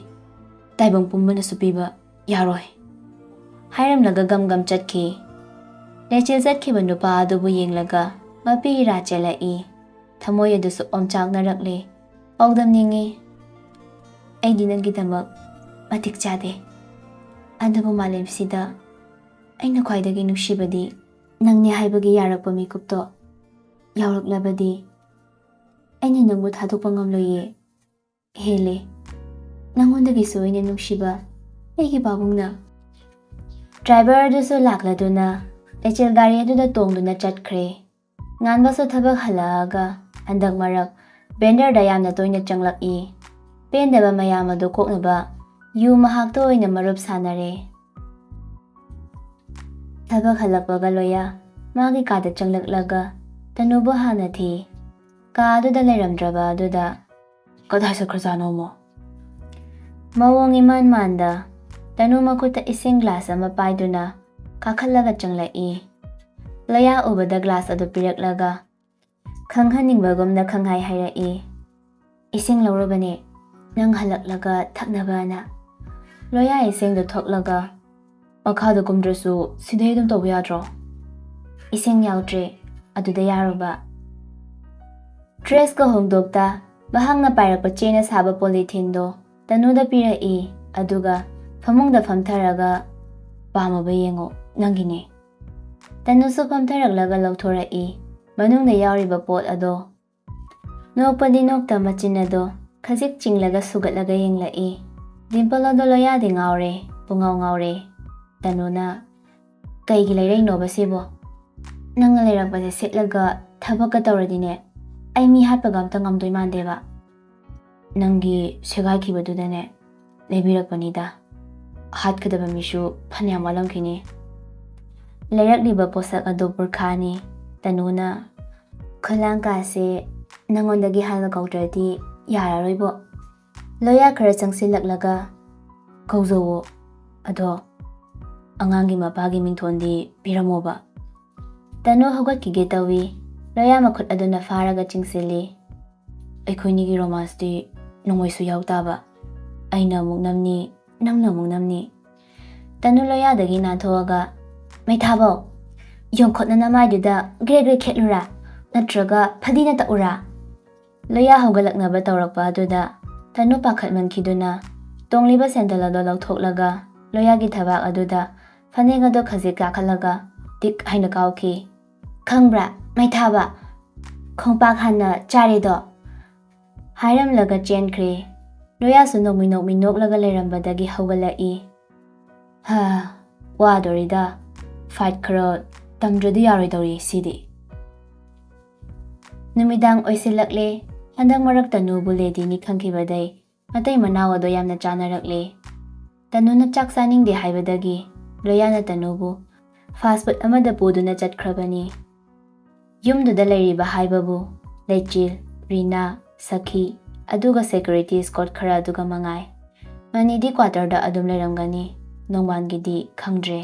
ꯇꯥꯏꯕꯪ ꯄꯨꯝꯕꯅꯁꯨ ꯄꯤꯕ ꯌꯥꯔꯣꯏ꯫ ꯍꯥꯏꯔꯝꯂꯒ ꯒꯝ ꯆꯠꯈꯤ꯫ ꯂꯩꯆꯤꯜ ꯆꯠꯈꯤꯕ ꯅꯨꯄꯥ ꯑꯗꯨꯕꯨ ꯌꯦꯡꯂꯒ ꯃꯄꯤ ꯏꯔꯥ ꯆꯦꯜꯂꯛꯏ꯫ ꯊꯃꯣꯏ ꯑꯗꯨꯁꯨ ꯑꯣꯝꯆꯥꯛꯅꯔꯛꯂꯤ꯫ ꯄꯥꯎꯗꯝꯅꯤꯡꯉꯤ꯫ ꯑꯩꯗꯤ ꯅꯪꯒꯤꯗꯃꯛ ꯃꯇꯤꯛ ꯆꯥꯗꯦ꯫ ꯑꯗꯨꯕꯨ ꯃꯥꯂꯦꯝꯁꯤꯗ ꯑꯩꯅ ꯈ꯭ꯋꯥꯏꯗꯒꯤ ꯅꯨꯡꯁꯤꯕꯗꯤ ꯅꯪꯅꯤ ꯍꯥꯏꯕꯒꯤ ꯌꯥꯔꯛꯄ ꯃꯤꯀꯨꯞꯇꯣ ꯌꯥꯎꯔꯛꯂꯕꯗꯤ ꯑꯩꯅ ꯅꯪꯕꯨ ꯊꯥꯗꯣꯛꯄ ꯉꯝꯂꯣꯏꯌꯦ꯫ ꯍꯦꯜꯂꯦ ꯅꯪꯉꯣꯟꯗꯒꯤꯁꯨ ꯑꯩꯅ ꯅꯨꯡꯁꯤꯕ ꯑꯩꯒꯤ ꯄꯥꯕꯨꯡꯅ꯫ ꯗ꯭ꯔꯥꯏꯚꯔ ꯑꯗꯨꯁꯨ ꯂꯥꯛꯂꯗꯨꯅ ꯂꯩꯆꯤꯜ ꯒꯥꯔꯤ ꯑꯗꯨꯗ ꯇꯣꯡꯗꯨꯅ ꯆꯠꯈ꯭ꯔꯦ꯫ ꯉꯥꯟꯕꯁꯨ ꯊꯕꯛ ꯍꯜꯂꯛꯑꯒ ꯍꯟꯗꯛ ꯃꯔꯛ ꯕꯦꯟꯗꯔꯗ ꯌꯥꯝꯅ ꯇꯣꯏꯅ ꯆꯪꯂꯛꯏ꯫ ꯄꯦꯟꯗꯕ ꯃꯌꯥꯝ ꯑꯗꯨ ꯀꯣꯛꯅꯕ ꯌꯨ ꯃꯍꯥꯛꯇ ꯑꯣꯏꯅ ꯃꯔꯨꯞ ꯁꯥꯟꯅꯔꯦ꯫ ꯊꯕꯛ ꯍꯜꯂꯛꯄꯒ ꯂꯣꯌꯥ ꯃꯥꯒꯤ ꯀꯥꯗ ꯆꯪꯂꯛꯂꯒ ꯇꯅꯨꯕꯨ ꯍꯥꯟꯅ ꯊꯤ꯫ ꯀꯥ ꯑꯗꯨꯗ ꯂꯩꯔꯝꯗ꯭ꯔꯕ ꯑꯗꯨꯗ ꯀꯗꯥꯏ ꯆꯠꯈ꯭ꯔꯖꯥꯠꯅꯣ ꯑꯃꯨꯛ? ꯃꯑꯣꯡ ꯏꯃꯥꯟ ꯃꯥꯟꯗ ꯇꯅꯨ ꯃꯈꯨꯠꯇ ꯏꯁꯤꯡ ꯒ꯭ꯂꯥꯁ ꯑꯃ ꯄꯥꯏꯗꯨꯅ ꯀꯥꯈꯠꯂꯒ ꯆꯪꯂꯛꯏ꯫ ꯂꯣꯌꯥ ꯎꯕꯗ ꯒ꯭ꯂꯥꯁ ꯑꯗꯨ ꯄꯤꯔꯛꯂꯒ ꯈꯪꯍꯟꯅꯤꯡꯕꯒꯨꯝꯅ ꯈꯪꯍꯥꯏ ꯍꯥꯏꯔꯛꯏ, ꯏꯁꯤꯡ ꯂꯧꯔꯕꯅꯦ, ꯅꯪ ꯍꯜꯂꯛꯂꯒ ꯊꯛꯅꯕꯅ꯫ ꯂꯣꯌꯥ ꯏꯁꯤꯡꯗꯨ ꯊꯣꯛꯂꯒ ꯃꯈꯥꯗ ꯀꯨꯝꯗ꯭ꯔꯁꯨ ꯁꯤꯗꯩ ꯑꯗꯨꯝ ꯇꯧꯕ ꯌꯥꯗ꯭ꯔꯣ? ꯏꯁꯤꯡ ꯌꯥꯎꯗ꯭ꯔꯦ, ꯑꯗꯨꯗ ꯌꯥꯔꯨꯕ꯫ ꯗ꯭ꯔꯦꯁꯀ ꯍꯣꯡꯗꯣꯛꯇ ꯃꯍꯥꯛꯅ ꯄꯥꯏꯔꯛꯄ ꯆꯦꯅ ꯁꯥꯕ ꯄꯣꯂꯤꯊꯤꯟꯗꯣ ꯇꯅꯨꯗ ꯄꯤꯔꯛꯏ ꯑꯗꯨꯒ ꯐꯃꯨꯡꯗ ꯐꯝꯊꯔꯒ ꯄꯥꯝꯃꯕ ꯌꯦꯡꯉꯣ, ꯅꯪꯒꯤꯅꯦ꯫ ꯇꯅꯨꯁꯨ ꯐꯝꯊꯔꯛꯂꯒ ꯂꯧꯊꯣꯔꯛꯏ ꯃꯅꯨꯡꯗ ꯌꯥꯎꯔꯤꯕ ꯄꯣꯠ ꯑꯗꯣ꯫ ꯅꯣꯛꯄꯗꯤ ꯅꯣꯛꯇ ꯃꯆꯤꯟ ꯑꯗꯣ ꯈꯖꯤꯛ ꯆꯤꯡꯂꯒ ꯁꯨꯒꯠꯂꯒ ꯌꯦꯡꯂꯛꯏ꯫ ꯗꯤꯝꯄꯜ ꯑꯗꯣ ꯂꯣꯌꯥꯗꯤ ꯉꯥꯎꯔꯦ, ꯄꯨꯡꯉꯥꯎ ꯉꯥꯎꯔꯦ꯫ ꯇꯅꯨꯅ ꯀꯩꯒꯤ ꯂꯩꯔꯛꯏꯅꯣꯕ ꯁꯤꯕꯣ? ꯅꯪꯅ ꯂꯩꯔꯛꯄꯁꯦ ꯁꯦꯠꯂꯒ ꯊꯕꯛꯀ ꯇꯧꯔꯗꯤꯅꯦ ꯑꯩ ꯃꯤ ꯍꯥꯠꯄꯒ ꯑꯝꯇ ꯉꯝꯗꯣꯏ ꯃꯥꯟꯗꯦꯕ꯫ ꯅꯪꯒꯤ ꯁꯦꯒꯥꯏꯈꯤꯕꯗꯨꯗꯅꯦ ꯂꯩꯕꯤꯔꯛꯄꯅꯤꯗ, ꯍꯥꯠꯀꯗꯕ ꯃꯤꯁꯨ ꯐꯅꯌꯥꯝ ꯋꯥꯠꯂꯝꯈꯤꯅꯤ꯫ ꯂꯩꯔꯛꯂꯤꯕ ꯄꯣꯠꯁꯛ ꯑꯗꯨ ꯕꯨꯔꯈꯥꯅꯤ꯫ ꯇꯅꯨꯅ ꯈꯨꯂꯥꯡꯀꯥꯁꯦ ꯅꯪꯉꯣꯟꯗꯒꯤ ꯍꯥꯟꯅ ꯀꯧꯗ꯭ꯔꯗꯤ ꯌꯥꯔꯔꯣꯏꯕꯣ꯫ ꯂꯣꯌꯥ ꯈꯔ ꯆꯪꯁꯤꯜꯂꯛꯂꯒ ꯀꯧꯖꯧꯋꯣ, ꯑꯗꯣ ꯑꯉꯥꯡꯒꯤ ꯃꯄꯥꯒꯤ ꯃꯤꯡꯊꯣꯟꯗꯤ ꯄꯤꯔꯝꯃꯣꯕ꯫ ꯇꯅꯨ ꯍꯧꯒꯠꯈꯤꯒꯦ ꯇꯧꯏ꯫ ꯂꯣꯌꯥ ꯃꯈꯨꯠ ꯑꯗꯨꯅ ꯐꯥꯔꯒ ꯆꯤꯡꯁꯤꯜꯂꯤ꯫ ꯑꯩꯈꯣꯏꯅꯤꯒꯤ ꯔꯣꯃꯥꯟꯁꯇꯤ ꯅꯣꯡꯃꯩꯁꯨ ꯌꯥꯎ ꯇꯥꯕ, ꯑꯩꯅ ꯑꯃꯨꯛ ꯅꯝꯅꯤ, ꯅꯪꯅ ꯑꯃꯨꯛ ꯅꯝꯅꯤ꯫ ꯇꯅꯨ ꯂꯣꯌꯥꯗꯒꯤ ꯅꯥꯟꯊꯣꯛꯑꯒ ꯃꯩꯊꯥꯕꯧ, ꯌꯣꯡꯈꯣꯠꯅ ꯅꯃꯥꯏꯗꯨꯗ ꯒ꯭ꯔꯦ ꯒ꯭ꯔꯦ ꯈꯦꯠꯂꯨꯔꯥ ꯅꯠꯇ꯭ꯔꯒ ꯐꯗꯤꯅ ꯇꯛꯎꯔꯥ? ꯂꯣꯌꯥ ꯍꯧꯒꯠꯂꯛꯅꯕ ꯇꯧꯔꯛꯄ ꯑꯗꯨꯗ ꯇꯅꯨ ꯄꯥꯈꯠꯃꯟꯈꯤꯗꯨꯅ ꯇꯣꯡꯂꯤꯕ ꯁꯦꯟꯗꯜ ꯑꯗꯨ ꯂꯧꯊꯣꯛꯂꯒ ꯂꯣꯌꯥꯒꯤ ꯊꯕꯥꯛ ꯑꯗꯨꯗ ꯐꯅꯦꯛ ꯑꯗꯨ ꯈꯖꯤꯛ ꯀꯥꯈꯠꯂꯒ ꯇꯤꯛ ꯍꯥꯏꯅ ꯀꯥꯎꯈꯤ꯫ ꯈꯪꯕ꯭ꯔꯥ ꯃꯩꯊꯥꯕ, ꯈꯣꯡꯄꯥꯛ ꯍꯥꯟꯅ ꯆꯥꯔꯦꯗꯣ, ꯍꯥꯏꯔꯝꯂꯒ ꯆꯦꯟꯈ꯭ꯔꯦ꯫ ꯂꯣꯌꯥꯁꯨ ꯅꯣꯛꯃꯤ ꯅꯣꯛꯃꯤ ꯅꯣꯛꯂꯒ ꯂꯩꯔꯝꯕꯗꯒꯤ ꯍꯧꯒꯠꯂꯛꯏ꯫ ꯋꯥꯗꯣꯔꯤꯗ, ꯐꯥꯏꯠ ꯈꯔ ꯇꯝꯗ꯭ꯔꯗꯤ ꯌꯥꯔꯣꯏꯗꯧꯔꯤ ꯁꯤꯗꯤ꯫ ꯅꯨꯃꯤꯗꯥꯡ ꯑꯣꯏꯁꯤꯜꯂꯛꯂꯦ꯫ ꯍꯟꯗꯛ ꯃꯔꯛ ꯇꯅꯨꯕꯨ ꯂꯦꯗꯤꯅꯤ ꯈꯪꯈꯤꯕꯗꯩ ꯃꯇꯩ ꯃꯅꯥꯎ ꯑꯗꯣ ꯌꯥꯝꯅ ꯆꯥꯅꯔꯛꯂꯦ꯫ ꯇꯅꯨꯅ ꯆꯥꯛ ꯆꯥꯅꯤꯡꯗꯦ ꯍꯥꯏꯕꯗꯒꯤ ꯂꯣꯌꯥꯅ ꯇꯅꯨꯕꯨ ꯐꯥꯁ ꯐꯨꯗ ꯑꯃꯗ ꯄꯨꯗꯨꯅ ꯆꯠꯈ꯭ꯔꯕꯅꯤ꯫ ꯌꯨꯝꯗꯨꯗ ꯂꯩꯔꯤꯕ ꯍꯥꯏꯕꯕꯨ ꯂꯩꯆꯤꯜ, ꯔꯤꯅꯥ, ꯁꯈꯤ ꯑꯗꯨꯒ ꯁꯦꯀ꯭ꯌꯨꯔꯤꯇꯤ ꯁ꯭ꯀꯣꯠ ꯈꯔ ꯑꯗꯨꯒ ꯃꯉꯥꯏ꯫ ꯃꯅꯤꯗꯤ ꯀ꯭ꯋꯥꯇꯔꯗ ꯑꯗꯨꯝ ꯂꯩꯔꯝꯒꯅꯤ, ꯅꯣꯡꯃꯥꯟꯒꯤꯗꯤ ꯈꯪꯗ꯭ꯔꯦ꯫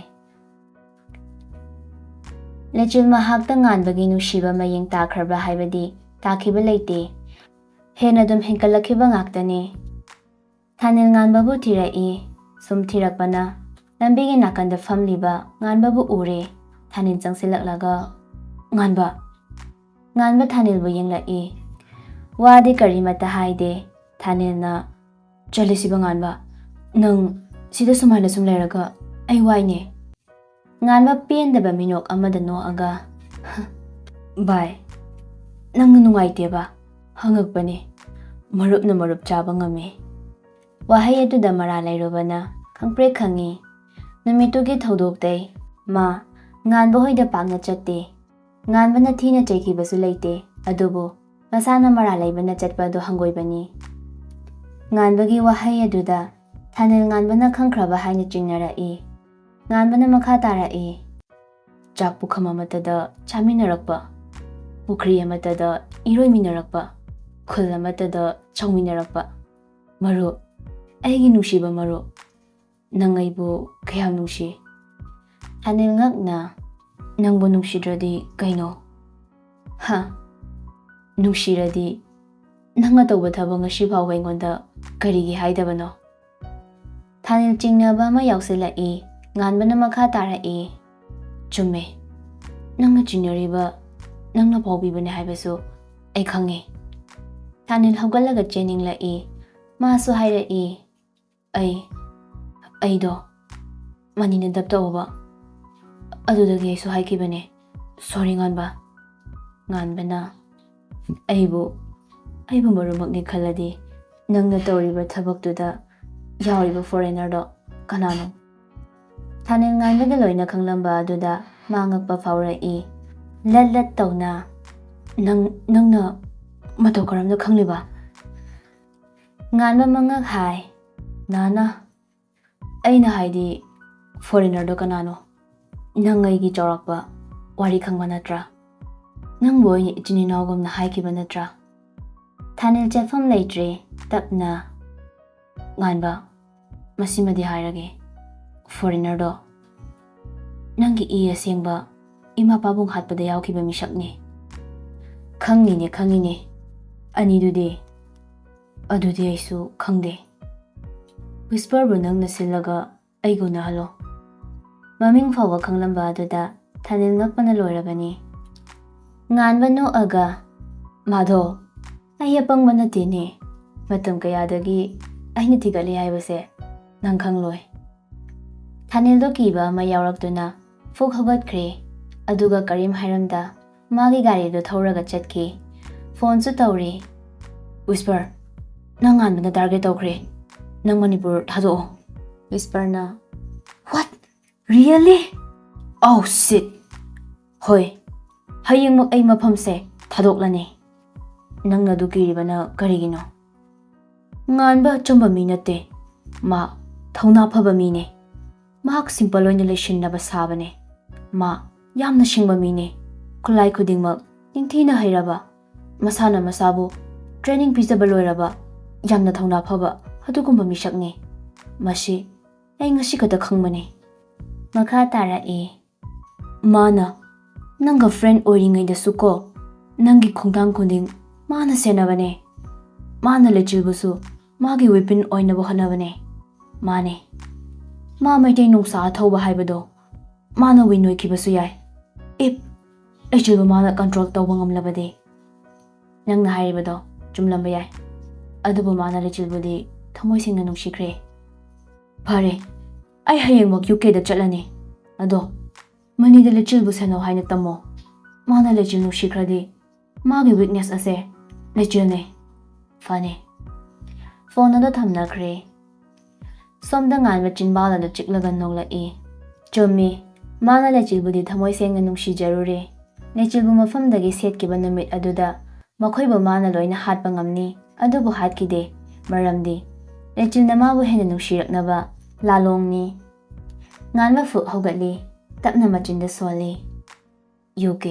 ꯂꯩꯆꯤꯜ ꯃꯍꯥꯛꯇ ꯉꯥꯟꯕꯒꯤ ꯅꯨꯡꯁꯤꯕ ꯃꯌꯦꯡ ꯇꯥꯈ꯭ꯔꯕ꯭ꯔꯥ ꯍꯥꯏꯕꯗꯤ ꯇꯥꯈꯤꯕ ꯂꯩꯇꯦ, ꯍꯦꯟꯅ ꯑꯗꯨꯝ ꯍꯦꯟꯀꯠꯂꯛꯈꯤꯕ ꯉꯥꯛꯇꯅꯤ꯫ ꯊꯥꯅꯤꯜ ꯉꯥꯟꯕꯕꯨ ꯊꯤꯔꯛꯏ꯫ ꯁꯨꯝ ꯊꯤꯔꯛꯄꯅ ꯂꯝꯕꯤꯒꯤ ꯅꯥꯀꯟꯗ ꯐꯝꯂꯤꯕ ꯉꯥꯟꯕꯕꯨ ꯎꯔꯦ꯫ ꯊꯥꯅꯤꯜ ꯆꯪꯁꯤꯜꯂꯛꯂꯒ ꯉꯥꯟꯕ ꯊꯥꯅꯤꯜꯕꯨ ꯌꯦꯡꯂꯛꯏ꯫ ꯋꯥꯗꯤ ꯀꯔꯤꯃꯠꯇ ꯍꯥꯏꯗꯦ꯫ ꯊꯥꯅꯤꯜꯅ ꯆꯠꯂꯁꯤꯕ ꯉꯥꯟꯕ, ꯅꯪ ꯁꯤꯗ ꯁꯨꯃꯥꯏꯅ ꯁꯨꯝ ꯂꯩꯔꯒ ꯑꯩ ꯋꯥꯏꯅꯦ꯫ ꯉꯥꯟꯕ ꯄꯦꯟꯗꯕ ꯃꯤꯅꯣꯛ ꯑꯃꯗ ꯅꯣꯛꯑꯒ ꯚꯥꯏ, ꯅꯪꯅ ꯅꯨꯡꯉꯥꯏꯇꯦꯕ ꯍꯪꯉꯛꯄꯅꯦ, ꯃꯔꯨꯞꯅ ꯃꯔꯨꯞ ꯆꯥꯕ ꯉꯝꯃꯤ꯫ ꯋꯥꯍꯩ ꯑꯗꯨꯗ ꯃꯔꯥꯜ ꯂꯩꯔꯨꯕꯅ ꯈꯪꯄ꯭ꯔꯦꯛ ꯈꯪꯉꯤ꯫ ꯅꯨꯃꯤꯠꯇꯨꯒꯤ ꯊꯧꯗꯣꯛꯇꯩ ꯃꯥ ꯉꯥꯟꯕ ꯍꯣꯏꯗ ꯄꯥꯛꯅ ꯆꯠꯇꯦ꯫ ꯉꯥꯟꯕꯅ ꯊꯤꯅ ꯆꯩꯈꯤꯕꯁꯨ ꯂꯩꯇꯦ, ꯑꯗꯨꯕꯨ ꯃꯁꯥꯅ ꯃꯔꯥꯜ ꯂꯩꯕꯅ ꯆꯠꯄ ꯑꯗꯨ ꯍꯪꯒꯣꯏꯕꯅꯤ꯫ ꯉꯥꯟꯕꯒꯤ ꯋꯥꯍꯩ ꯑꯗꯨꯗ ꯊꯥꯅꯤꯜ ꯉꯥꯟꯕꯅ ꯈꯪꯈ꯭ꯔꯕ ꯍꯥꯏꯅ ꯆꯤꯡꯅꯔꯛꯏ꯫ ꯉꯥꯟꯕꯅ ꯃꯈꯥ ꯇꯥꯔꯛꯏ꯫ ꯆꯥꯛ ꯄꯨꯈꯝ ꯑꯃꯠꯇꯗ ꯆꯥꯃꯤꯟꯅꯔꯛꯄ, ꯄꯨꯈ꯭ꯔꯤ ꯑꯃꯠꯇꯗ ꯏꯔꯣꯏꯃꯤꯟꯅꯔꯛꯄ, ꯈꯨꯜ ꯑꯃꯠꯇꯗ ꯆꯧꯃꯤꯟꯅꯔꯛꯄ, ꯃꯔꯨꯞ, ꯑꯩꯒꯤ ꯅꯨꯡꯁꯤꯕ ꯃꯔꯨꯞ, ꯅꯪ ꯑꯩꯕꯨ ꯀꯌꯥꯝ ꯅꯨꯡꯁꯤ? ꯊꯥꯅꯤꯜ ꯉꯛꯅ ꯅꯪꯕꯨ ꯅꯨꯡꯁꯤꯗ꯭ꯔꯗꯤ ꯀꯩꯅꯣ? ꯅꯨꯡꯁꯤꯔꯗꯤ ꯅꯪꯅ ꯇꯧꯕ ꯊꯕꯛ ꯉꯁꯤ ꯐꯥꯎꯕ ꯑꯩꯉꯣꯟꯗ ꯀꯔꯤꯒꯤ ꯍꯥꯏꯗꯕꯅꯣ? ꯊꯥꯅꯤꯜ ꯆꯤꯡꯅꯕ ꯑꯃ ꯌꯥꯎꯁꯤꯜꯂꯛꯏ꯫ ꯉꯥꯟꯕꯅ ꯃꯈꯥ ꯇꯥꯔꯛꯏ꯫ ꯆꯨꯝꯃꯦ, ꯅꯪꯅ ꯆꯤꯡꯅꯔꯤꯕ ꯅꯪꯅ ꯐꯥꯎꯕꯤꯕꯅꯦ ꯍꯥꯏꯕꯁꯨ ꯑꯩ ꯈꯪꯉꯤ꯫ ꯊꯥꯅꯤꯜ ꯍꯧꯒꯠꯂꯒ ꯆꯦꯟꯅꯤꯡꯂꯛꯏ꯫ ꯃꯥꯁꯨ ꯍꯥꯏꯔꯛꯏ, ꯑꯩꯗꯣ ꯃꯅꯤꯅ ꯗꯞ ꯇꯧꯕ, ꯑꯗꯨꯗꯒꯤ ꯑꯩꯁꯨ ꯍꯥꯏꯈꯤꯕꯅꯦ, ꯁꯣꯔꯤ ꯉꯥꯟꯕ꯫ ꯉꯥꯟꯕꯅ ꯑꯩꯕꯨ ꯃꯔꯨꯞꯃꯛꯅꯤ ꯈꯜꯂꯗꯤ ꯅꯪꯅ ꯇꯧꯔꯤꯕ ꯊꯕꯛꯇꯨꯗ ꯌꯥꯎꯔꯤꯕ ꯐꯣꯔꯦꯅꯔꯗꯣ ꯀꯅꯥꯅꯣ? ꯊꯥꯅꯤꯜ ꯉꯥꯟꯕꯗ ꯂꯣꯏꯅ ꯈꯪꯂꯝꯕ ꯑꯗꯨꯗ ꯃꯥ ꯉꯛꯄ ꯐꯥꯎꯔꯛꯏ꯫ ꯂꯠ ꯂꯠ ꯇꯧꯅ ꯅꯪꯅ ꯃꯇꯧ ꯀꯔꯝꯅ ꯈꯪꯂꯤꯕ? ꯉꯥꯟꯕ ꯃꯉꯛ ꯍꯥꯏ꯫ ꯅꯥꯅ, ꯑꯩꯅ ꯍꯥꯏꯗꯤ ꯐꯣꯔꯦꯅꯔꯗꯣ ꯀꯅꯥꯅꯣ? Nang aigi chaurakpa wari khangba natra? Nang boy ni ichini naugam na haikiba natra? Thanil chefam leitre tapna nganba masimadi hairage foreigner do nangi iya sengba ima pabung hatpada yaukiba mishakni khangini ani adudi aisu khangde whisper bu nang nasilaga aigo na halo maming fawa khanglamba aduda Thanil ngakpana loirabani nganba no aga madho ayapang manatini matam kayadagi aina tigali haibase nang khangloi Thanil do kiba ma yauraktuna fuk hogatkre aduga karim hairamda magi gari do thauraga chatki phone su tawri whisper nang nganbana target tawkhre nang manipur thado whisper na what really oh shit hoi hayengmak ai mafamse thadoklani nang na du kiribana karigino nganba chomba mi nate ma thauna phaba mi ne mahak simple oina leishinnaba sabane ma yamna shingba mi ne khulai khudingmak ningthina hairaba masana masabu training pizaba loiraba yamna thauna phaba adugumba mishakni mashi ai ngasi khata khangmani makha tara e mana nanga friend oringai da suko nangi khongtang khunding mana senabane mana lechilbusu magi weapon oina bo hanabane mane ma maitai nungsa thauba haibado mana winoi kibasu yai if lechilbu mana control tawba ngamlabade nangna hairibado chumlamba yai adubu mana lechilbudi thamoi singna nungshikre phare ai hayengmak UK da chatlani ado mani da lechilbu seno haina tamo mana lechil nungshikhradi magi weakness ase lechilne fane phone da thamna khre somda nganba chinbala da chiklaga nogla e chomi mana lechilbudi thamoi sengna nungshi jarure lechilbu mafamdagi setkiba numit aduda makhoiba mana loina hatpa ngamni adubu hatkide maramdi lechilna mabu hena nungshiraknaba lalongni nganba fu hogatli tapna machinda soli UK